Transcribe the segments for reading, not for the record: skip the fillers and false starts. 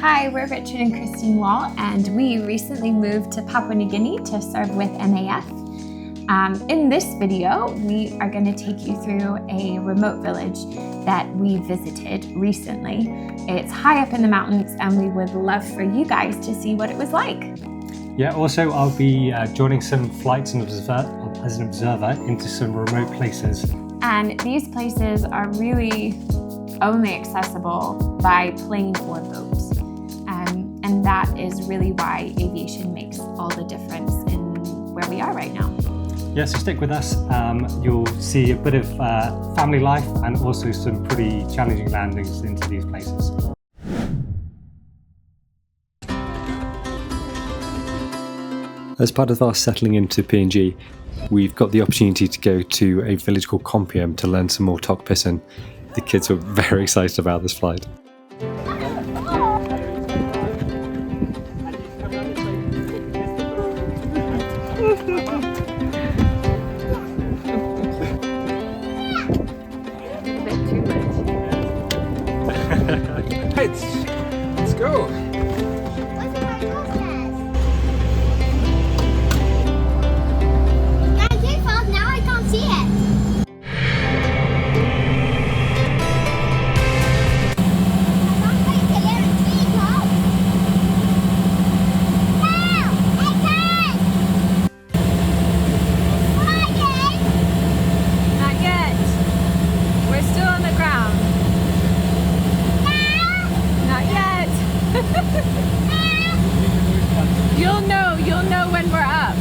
Hi, we're Richard and Christine Wall, and we recently moved to Papua New Guinea to serve with MAF. In this video, we are going to take you through a remote village that we visited recently. It's high up in the mountains, and we would love for you guys to see what it was like. Yeah, also I'll be joining some flights as an observer into some remote places. And these places are really only accessible by plane or boat. And that is really why aviation makes all the difference in where we are right now. Yeah, so stick with us. You'll see a bit of family life and also some pretty challenging landings into these places. As part of our settling into PNG, we've got the opportunity to go to a village called Kompium to learn some more Tok Pisin. The kids were very excited about this flight. Let's go! Now I can't see it. You'll know when we're up.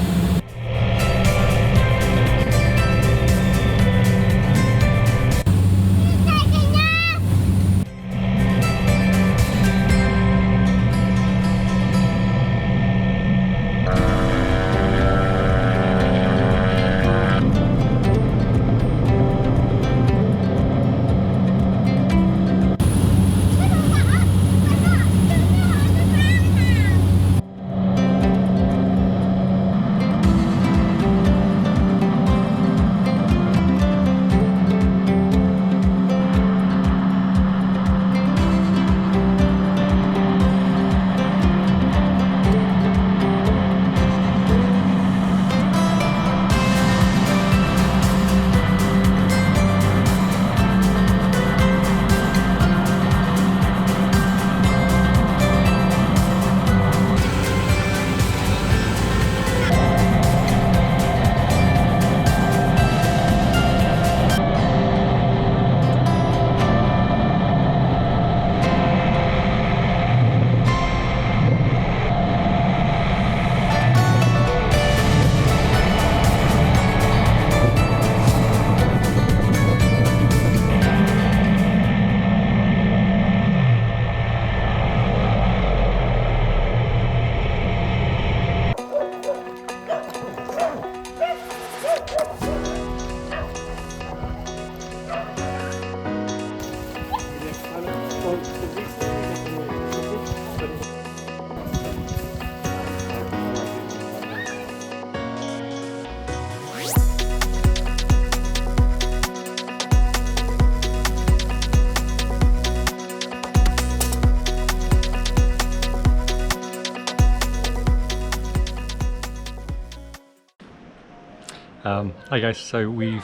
Hi guys, so we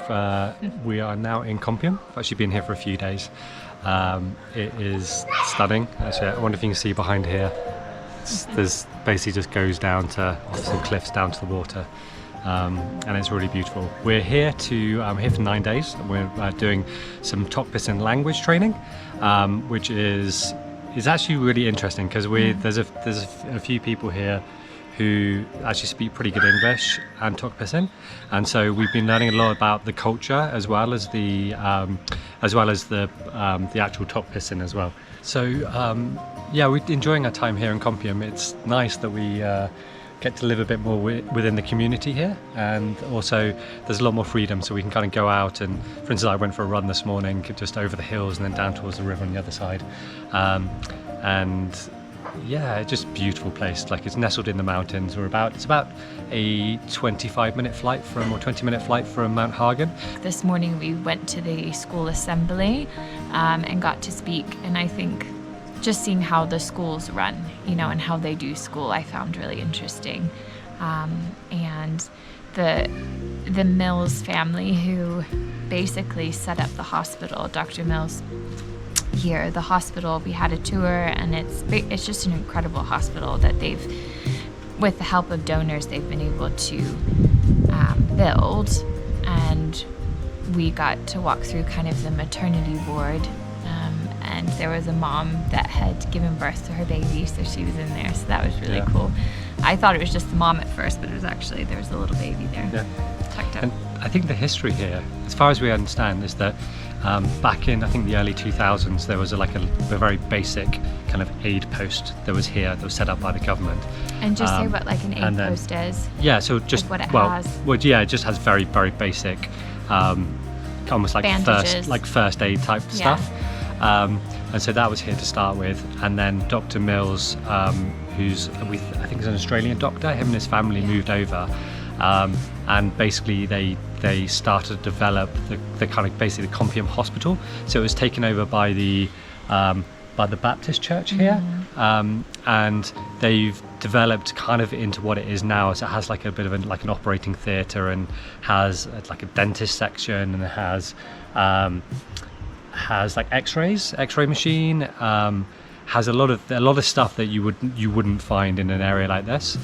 are now in Kompium. I've actually been here for a few days. It is stunning. Actually, I wonder if you can see behind here. There's basically just goes down to off some cliffs down to the water, and it's really beautiful. We're here here for 9 days. We're doing some Tok Pisin language training, which is actually really interesting because there's a few people here who actually speak pretty good English and Tok Pisin, and so we've been learning a lot about the culture as well as the actual Tok Pisin as well. So yeah, we're enjoying our time here in Kompium. It's nice that we get to live a bit more within the community here, and also there's a lot more freedom, so we can kind of go out and, for instance, I went for a run this morning just over the hills and then down towards the river on the other side, and yeah, it's just a beautiful place. Like, it's nestled in the mountains. It's about a 20-minute flight from Mount Hagen. This morning we went to the school assembly and got to speak, and I think just seeing how the schools run, and how they do school, I found really interesting. And the Mills family, who basically set up the hospital, Dr. Mills here, the hospital, we had a tour, and it's just an incredible hospital that with the help of donors, they've been able to build. And we got to walk through kind of the maternity ward, and there was a mom that had given birth to her baby, so she was in there, so that was really cool. I thought it was just the mom at first, but it was actually, there was a little baby there, tucked up. And I think the history here, as far as we understand, is that back in, I think, the early 2000s, there was a very basic kind of aid post that was here, that was set up by the government. And just say what like an aid post is. Yeah, so just what it has. Well, yeah, it just has very, very basic, almost like bandages, first aid type stuff. And so that was here to start with. And then Dr. Mills, who's I think is an Australian doctor, him and his family moved over, and basically they started to develop the kind of basically the Compium Hospital. So it was taken over by the Baptist Church here, and they've developed kind of into what it is now. So it has like a bit of an operating theatre, and has like a dentist section, and it has like x-ray machine, has a lot of stuff that you wouldn't find in an area like this.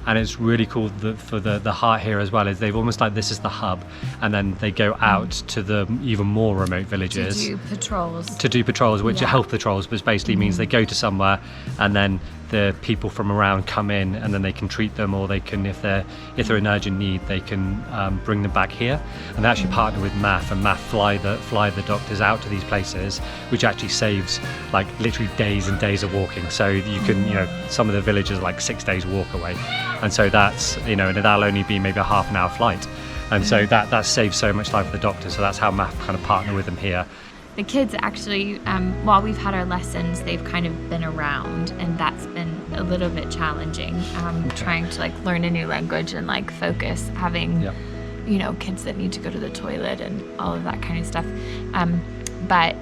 And it's really cool for the heart here as well, is they've almost like this is the hub, and then they go out to the even more remote villages to do patrols, which are health patrols, but basically means they go to somewhere, and then the people from around come in, and then they can treat them, or they can, if they're in urgent need, they can bring them back here. And they actually partner with MAF, and MAF fly the doctors out to these places, which actually saves like literally days and days of walking. So you can, some of the villages are like 6 days walk away, and so that's, and that'll only be maybe a half an hour flight, and so that saves so much time for the doctor. So that's how MAF kind of partner with them here. The kids actually, while we've had our lessons, they've kind of been around, and that's been a little bit challenging, trying to like learn a new language and like focus, having, kids that need to go to the toilet and all of that kind of stuff. But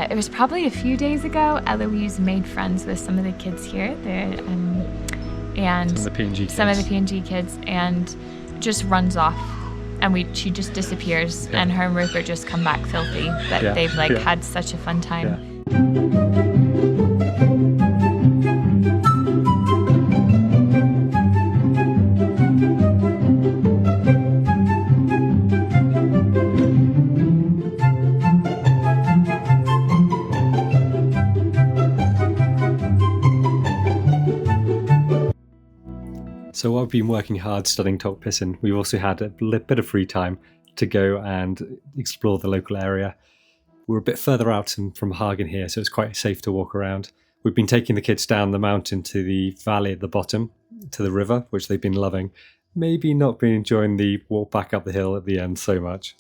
it was probably a few days ago, Eloise made friends with some of the kids here, and some of the PNG kids, and just runs off. And she just disappears, and her and Rupert just come back filthy, but they've had such a fun time. So while I've been working hard studying Tok Pisin, we've also had a bit of free time to go and explore the local area. We're a bit further out from Hagen here, so it's quite safe to walk around. We've been taking the kids down the mountain to the valley at the bottom, to the river, which they've been loving. Maybe not been enjoying the walk back up the hill at the end so much.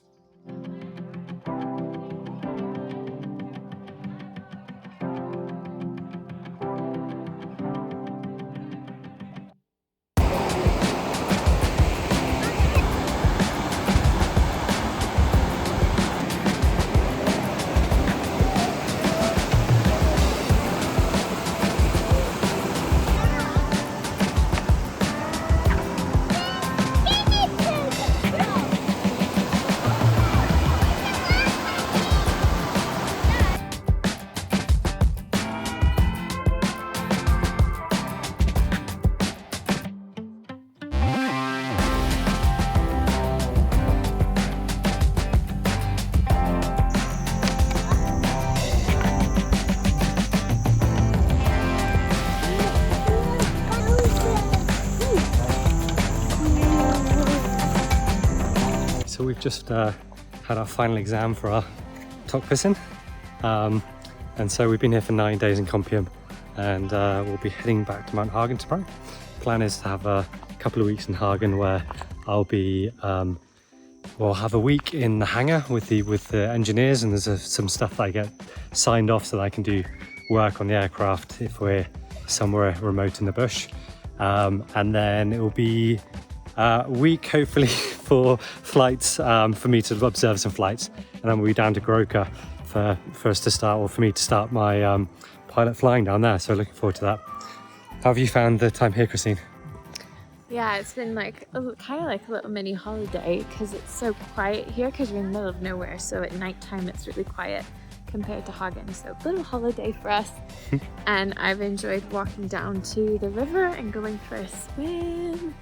So we've just had our final exam for our Tok Pisin, and so we've been here for 9 days in Compium, and we'll be heading back to Mount Hagen tomorrow. Plan is to have a couple of weeks in Hagen where I'll be we'll have a week in the hangar with the engineers, and there's some stuff that I get signed off so that I can do work on the aircraft if we're somewhere remote in the bush, and then it will be a week hopefully for flights, for me to observe some flights, and then we'll be down to Goroka for us to start, or for me to start my pilot flying down there. So looking forward to that. How have you found the time here, Christine? Yeah, it's been like kind of like a little mini holiday because it's so quiet here because we're in the middle of nowhere. So at nighttime it's really quiet compared to Hagen. So a little holiday for us. And I've enjoyed walking down to the river and going for a swim.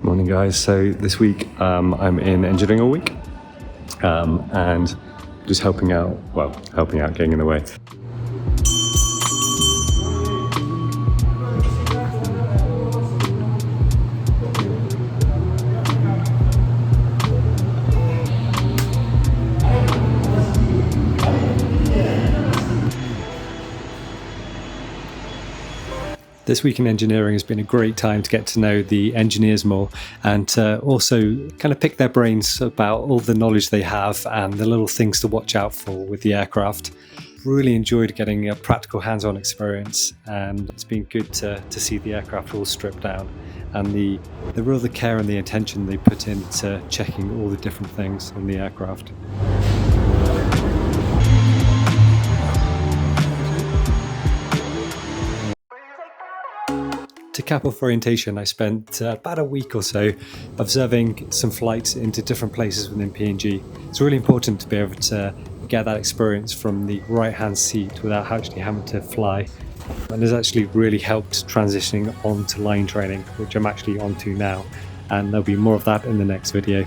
Morning guys, so this week I'm in engineering all week and just helping out, getting in the way. This week in engineering has been a great time to get to know the engineers more and to also kind of pick their brains about all the knowledge they have and the little things to watch out for with the aircraft. Really enjoyed getting a practical hands-on experience, and it's been good to see the aircraft all stripped down and the real care and the attention they put into checking all the different things on the aircraft. To cap off orientation, I spent about a week or so observing some flights into different places within PNG. It's really important to be able to get that experience from the right-hand seat without actually having to fly. And has actually really helped transitioning onto line training, which I'm actually onto now. And there'll be more of that in the next video.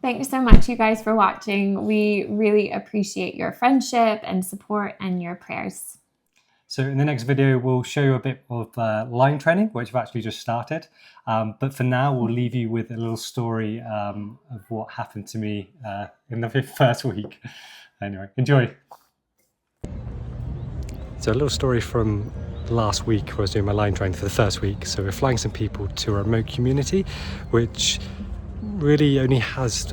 Thanks so much, you guys, for watching. We really appreciate your friendship and support and your prayers. So in the next video, we'll show you a bit of line training, which we've actually just started. But for now, we'll leave you with a little story of what happened to me in the first week. Anyway, enjoy. So a little story from last week. I was doing my line training for the first week. So we're flying some people to a remote community, which really only has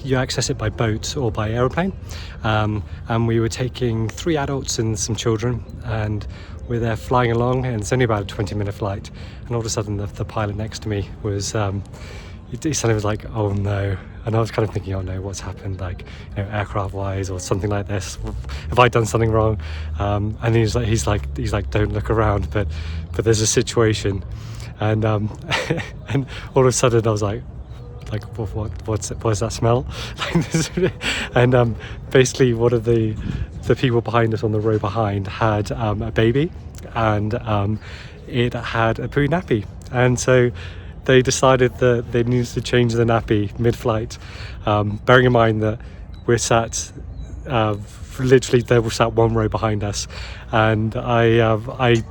you access it by boat or by aeroplane, and we were taking 3 adults and some children, and we're there flying along, and it's only about a 20-minute flight, and all of a sudden the pilot next to me was he suddenly was like, oh no. And I was kind of thinking, oh no, what's happened, like, you know, aircraft wise or something like this, have I done something wrong? And he's like don't look around, but there's a situation. And and all of a sudden I was like what's that smell? And basically one of the people behind us on the row behind had a baby, and it had a poo nappy, and so they decided that they needed to change the nappy mid-flight, bearing in mind that we're sat literally they were sat one row behind us, and I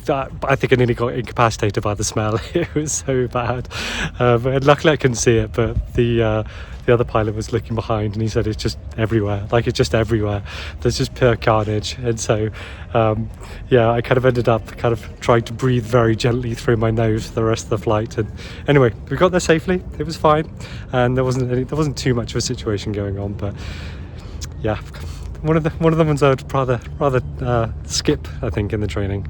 I think I nearly got incapacitated by the smell. It was so bad. But luckily I couldn't see it, but the other pilot was looking behind and he said it's just everywhere. Like, it's just everywhere. There's just pure carnage. And so, I kind of ended up kind of trying to breathe very gently through my nose for the rest of the flight. And anyway, we got there safely. It was fine. And there wasn't too much of a situation going on, but yeah, one of the ones I would rather skip, I think, in the training.